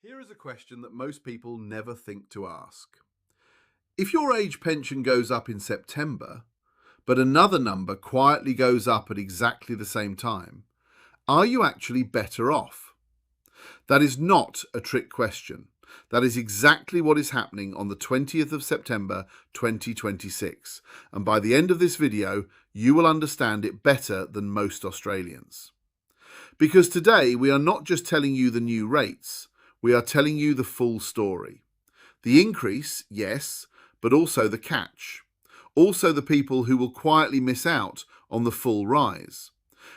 Here is a question that most people never think to ask. If your age pension goes up in September, but another number quietly goes up at exactly the same time, are you actually better off? That is not a trick question. That is exactly what is happening on the 20th of September 2026, and by the end of this video, you will understand it better than most Australians. Because today we are not just telling you the new rates, we are telling you the full story. The increase, yes, but also the catch. Also the people who will quietly miss out on the full rise.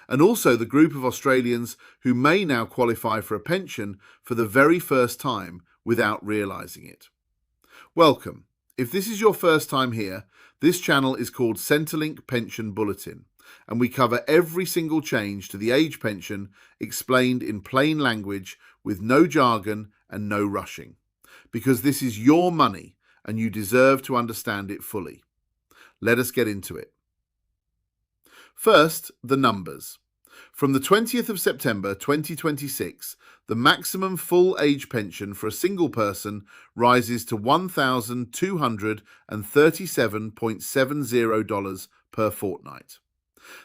And also the group of Australians who may now qualify for a pension for the very first time without realising it. Welcome. If this is your first time here, this channel is called Centrelink Pension Bulletin, and we cover every single change to the age pension explained in plain language with no jargon and no rushing. Because this is your money and you deserve to understand it fully. Let us get into it. First, the numbers. From the 20th of September 2026, the maximum full age pension for a single person rises to $1,237.70 per fortnight.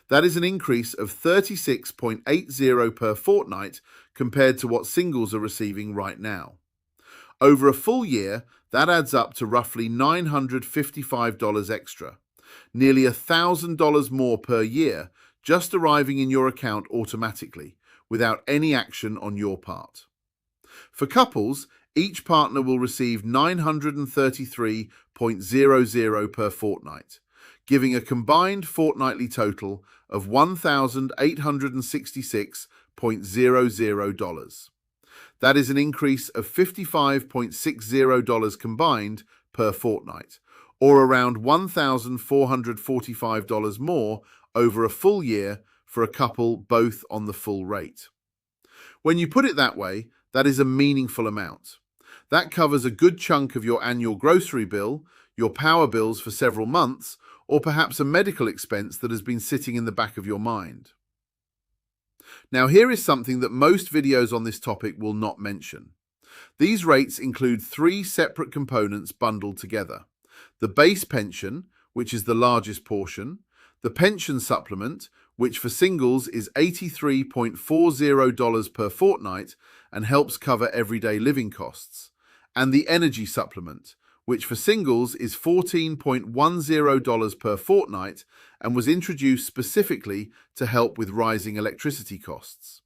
That is an increase of $36.80 per fortnight compared to what singles are receiving right now. Over a full year, that adds up to roughly $955 extra, nearly $1,000 more per year, just arriving in your account automatically, without any action on your part. For couples, each partner will receive $933.00 per fortnight, giving a combined fortnightly total of $1,866.00. That is an increase of $55.60 combined per fortnight, or around $1,445 more over a full year for a couple both on the full rate. When you put it that way, that is a meaningful amount. That covers a good chunk of your annual grocery bill, your power bills for several months, or perhaps a medical expense that has been sitting in the back of your mind. Now here is something that most videos on this topic will not mention. These rates include three separate components bundled together. The base pension, which is the largest portion, the pension supplement, which for singles is $83.40 per fortnight and helps cover everyday living costs, and the energy supplement, which for singles is $14.10 per fortnight and was introduced specifically to help with rising electricity costs.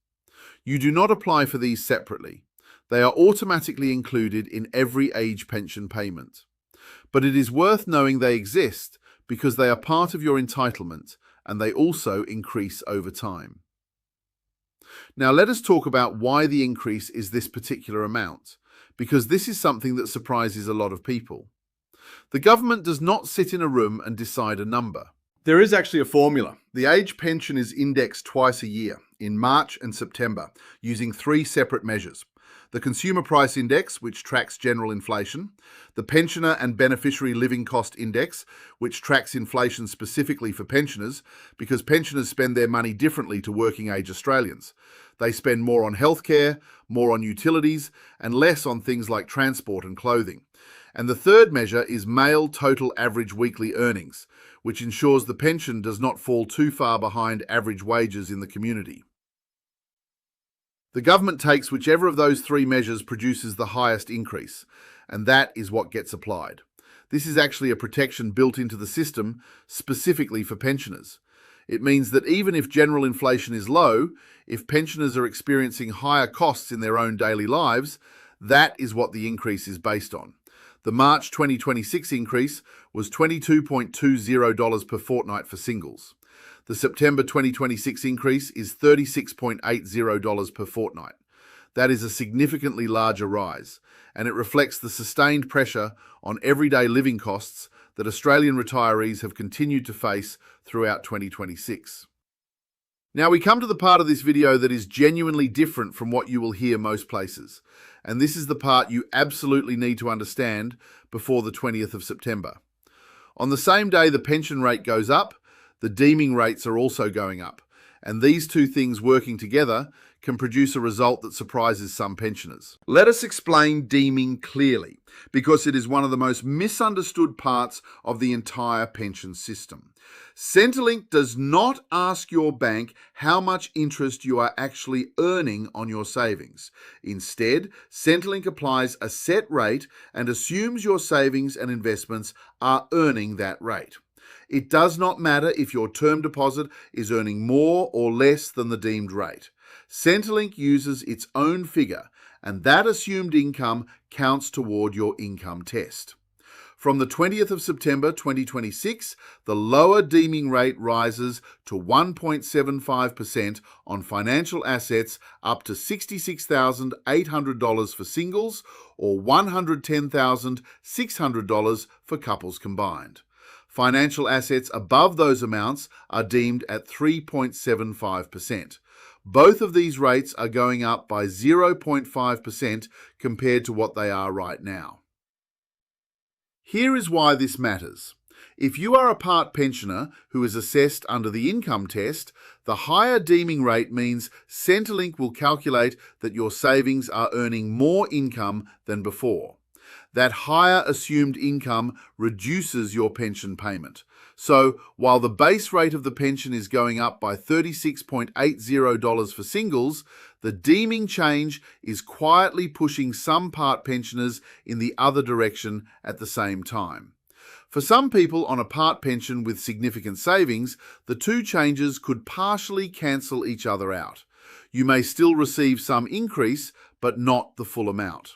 You do not apply for these separately. They are automatically included in every age pension payment. But it is worth knowing they exist because they are part of your entitlement and they also increase over time. Now let us talk about why the increase is this particular amount, because this is something that surprises a lot of people. The government does not sit in a room and decide a number. There is actually a formula. The age pension is indexed twice a year, in March and September, using three separate measures. The Consumer Price Index, which tracks general inflation, the Pensioner and Beneficiary Living Cost Index, which tracks inflation specifically for pensioners, because pensioners spend their money differently to working age Australians. They spend more on healthcare, more on utilities, and less on things like transport and clothing. And the third measure is male total average weekly earnings, which ensures the pension does not fall too far behind average wages in the community. The government takes whichever of those three measures produces the highest increase, and that is what gets applied. This is actually a protection built into the system specifically for pensioners. It means that even if general inflation is low, if pensioners are experiencing higher costs in their own daily lives, that is what the increase is based on. The March 2026 increase was $22.20 per fortnight for singles. The September 2026 increase is $36.80 per fortnight. That is a significantly larger rise, and it reflects the sustained pressure on everyday living costs that Australian retirees have continued to face throughout 2026. Now we come to the part of this video that is genuinely different from what you will hear most places, and this is the part you absolutely need to understand before the 20th of September. On the same day the pension rate goes up, the deeming rates are also going up, and these two things working together can produce a result that surprises some pensioners. Let us explain deeming clearly, because it is one of the most misunderstood parts of the entire pension system. Centrelink does not ask your bank how much interest you are actually earning on your savings. Instead, Centrelink applies a set rate and assumes your savings and investments are earning that rate. It does not matter if your term deposit is earning more or less than the deemed rate. Centrelink uses its own figure, and that assumed income counts toward your income test. From the 20th of September 2026, the lower deeming rate rises to 1.75% on financial assets up to $66,800 for singles or $110,600 for couples combined. Financial assets above those amounts are deemed at 3.75%. Both of these rates are going up by 0.5% compared to what they are right now. Here is why this matters. If you are a part pensioner who is assessed under the income test, the higher deeming rate means Centrelink will calculate that your savings are earning more income than before. That higher assumed income reduces your pension payment. So, while the base rate of the pension is going up by $36.80 for singles, the deeming change is quietly pushing some part pensioners in the other direction at the same time. For some people on a part pension with significant savings, the two changes could partially cancel each other out. You may still receive some increase, but not the full amount.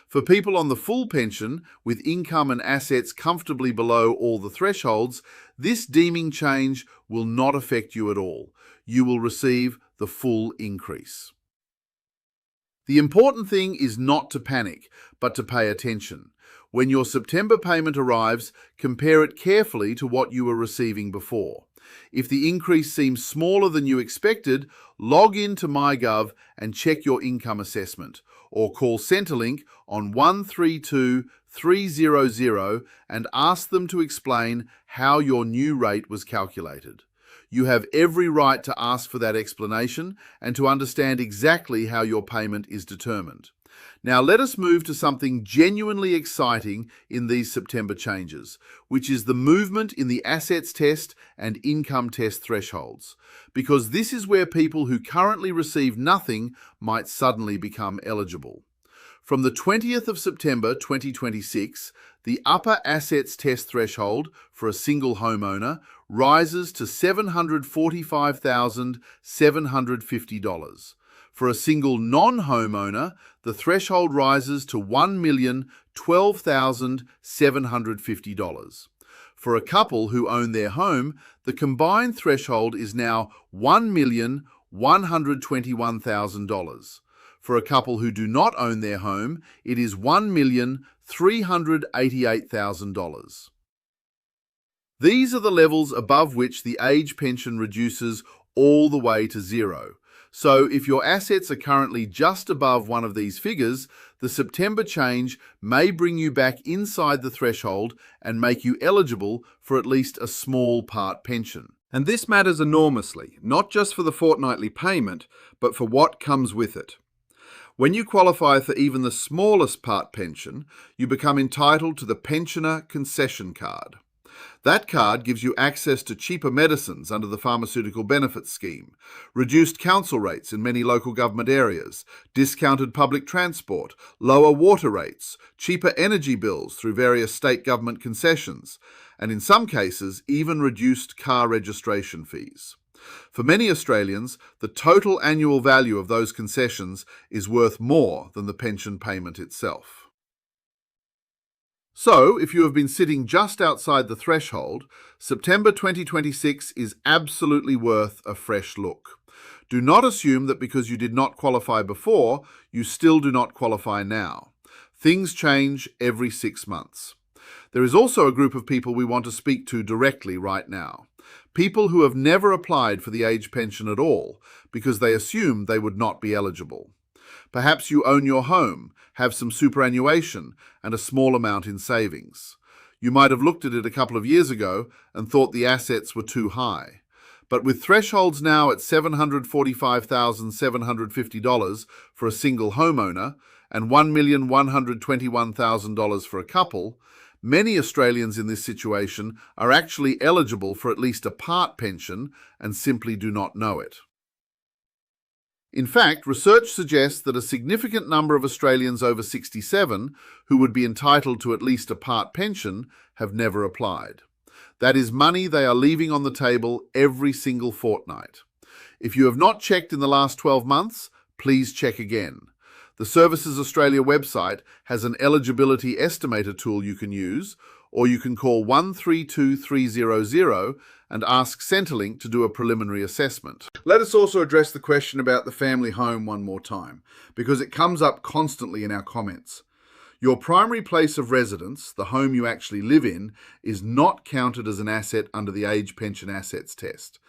For people on the full pension, with income and assets comfortably below all the thresholds, this deeming change will not affect you at all. You will receive the full increase. The important thing is not to panic, but to pay attention. When your September payment arrives, compare it carefully to what you were receiving before. If the increase seems smaller than you expected, log in to MyGov and check your income assessment, or call Centrelink on 132 300 and ask them to explain how your new rate was calculated. You have every right to ask for that explanation and to understand exactly how your payment is determined. Now let us move to something genuinely exciting in these September changes, which is the movement in the assets test and income test thresholds, because this is where people who currently receive nothing might suddenly become eligible. From the 20th of September 2026, the upper assets test threshold for a single homeowner rises to $745,750. For a single non-homeowner, the threshold rises to $1,012,750. For a couple who own their home, the combined threshold is now $1,121,000. For a couple who do not own their home, it is $1,388,000. These are the levels above which the age pension reduces all the way to zero. So if your assets are currently just above one of these figures, the September change may bring you back inside the threshold and make you eligible for at least a small part pension. And this matters enormously, not just for the fortnightly payment, but for what comes with it. When you qualify for even the smallest part pension, you become entitled to the Pensioner Concession Card. That card gives you access to cheaper medicines under the Pharmaceutical Benefits Scheme, reduced council rates in many local government areas, discounted public transport, lower water rates, cheaper energy bills through various state government concessions, and in some cases, even reduced car registration fees. For many Australians, the total annual value of those concessions is worth more than the pension payment itself. So, if you have been sitting just outside the threshold, September 2026 is absolutely worth a fresh look. Do not assume that because you did not qualify before, you still do not qualify now. Things change every 6 months. There is also a group of people we want to speak to directly right now. People who have never applied for the age pension at all because they assumed they would not be eligible. Perhaps you own your home, have some superannuation, and a small amount in savings. You might have looked at it a couple of years ago and thought the assets were too high. But with thresholds now at $745,750 for a single homeowner and $1,121,000 for a couple, many Australians in this situation are actually eligible for at least a part pension and simply do not know it. In fact, research suggests that a significant number of Australians over 67 who would be entitled to at least a part pension have never applied. That is money they are leaving on the table every single fortnight. If you have not checked in the last 12 months, please check again. The Services Australia website has an eligibility estimator tool you can use, or you can call 132300 and ask Centrelink to do a preliminary assessment. Let us also address the question about the family home one more time, because it comes up constantly in our comments. Your primary place of residence, the home you actually live in, is not counted as an asset under the Age Pension Assets Test.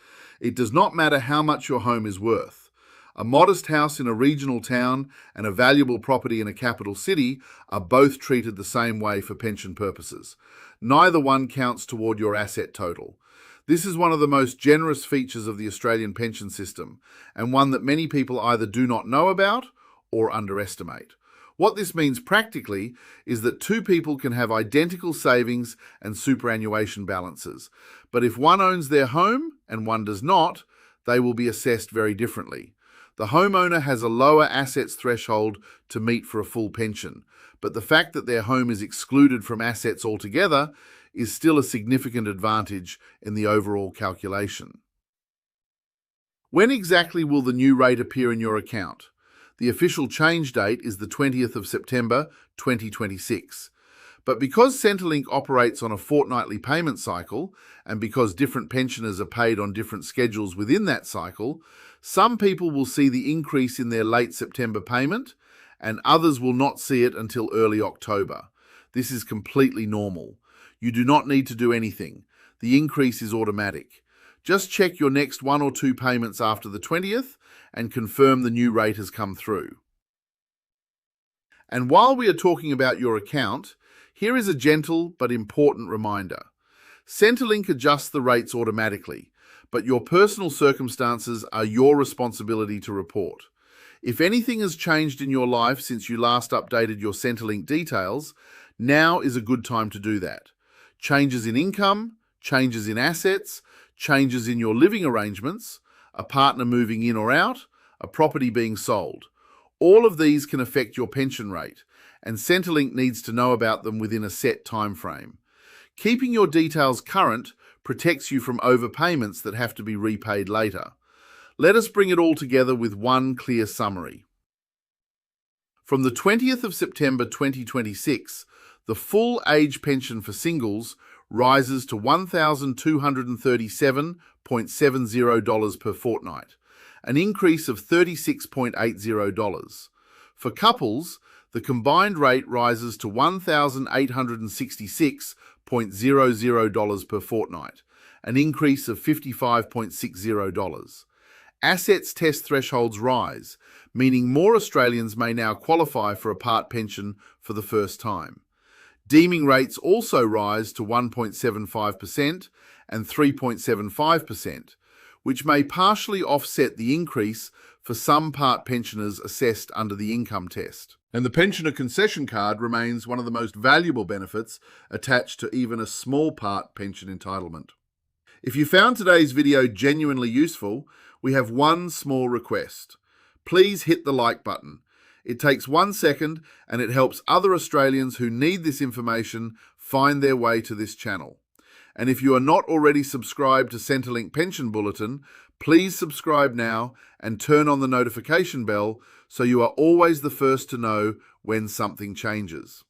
It does not matter how much your home is worth. A modest house in a regional town and a valuable property in a capital city are both treated the same way for pension purposes. Neither one counts toward your asset total. This is one of the most generous features of the Australian pension system, and one that many people either do not know about or underestimate. What this means practically is that two people can have identical savings and superannuation balances, but if one owns their home and one does not, they will be assessed very differently. The homeowner has a lower assets threshold to meet for a full pension, but the fact that their home is excluded from assets altogether is still a significant advantage in the overall calculation. When exactly will the new rate appear in your account? The official change date is the 20th of September 2026. But because Centrelink operates on a fortnightly payment cycle, and because different pensioners are paid on different schedules within that cycle, some people will see the increase in their late September payment, and others will not see it until early October. This is completely normal. You do not need to do anything. The increase is automatic. Just check your next 1 or 2 payments after the 20th and confirm the new rate has come through. And while we are talking about your account, here is a gentle but important reminder. Centrelink adjusts the rates automatically, but your personal circumstances are your responsibility to report. If anything has changed in your life since you last updated your Centrelink details, now is a good time to do that. Changes in income, changes in assets, changes in your living arrangements, a partner moving in or out, a property being sold. All of these can affect your pension rate, and Centrelink needs to know about them within a set time frame. Keeping your details current protects you from overpayments that have to be repaid later. Let us bring it all together with one clear summary. From the 20th of September 2026, the full age pension for singles rises to $1,237.70 per fortnight, an increase of $36.80. For couples, the combined rate rises to $1,866.00 per fortnight, an increase of $55.60. Assets test thresholds rise, meaning more Australians may now qualify for a part pension for the first time. Deeming rates also rise to 1.75% and 3.75%, which may partially offset the increase for some part pensioners assessed under the income test. And the Pensioner Concession Card remains one of the most valuable benefits attached to even a small part pension entitlement. If you found today's video genuinely useful, we have one small request. Please hit the like button. It takes 1 second and it helps other Australians who need this information find their way to this channel. And if you are not already subscribed to Centrelink Pension Bulletin, please subscribe now and turn on the notification bell so you are always the first to know when something changes.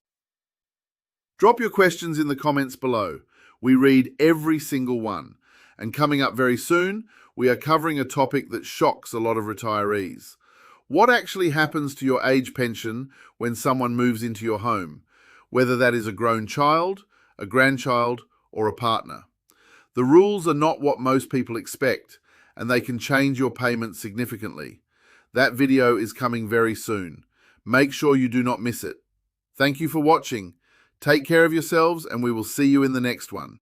Drop your questions in the comments below. We read every single one. And coming up very soon, we are covering a topic that shocks a lot of retirees. What actually happens to your age pension when someone moves into your home, whether that is a grown child, a grandchild, or a partner? The rules are not what most people expect, and they can change your payment significantly. That video is coming very soon. Make sure you do not miss it. Thank you for watching. Take care of yourselves, and we will see you in the next one.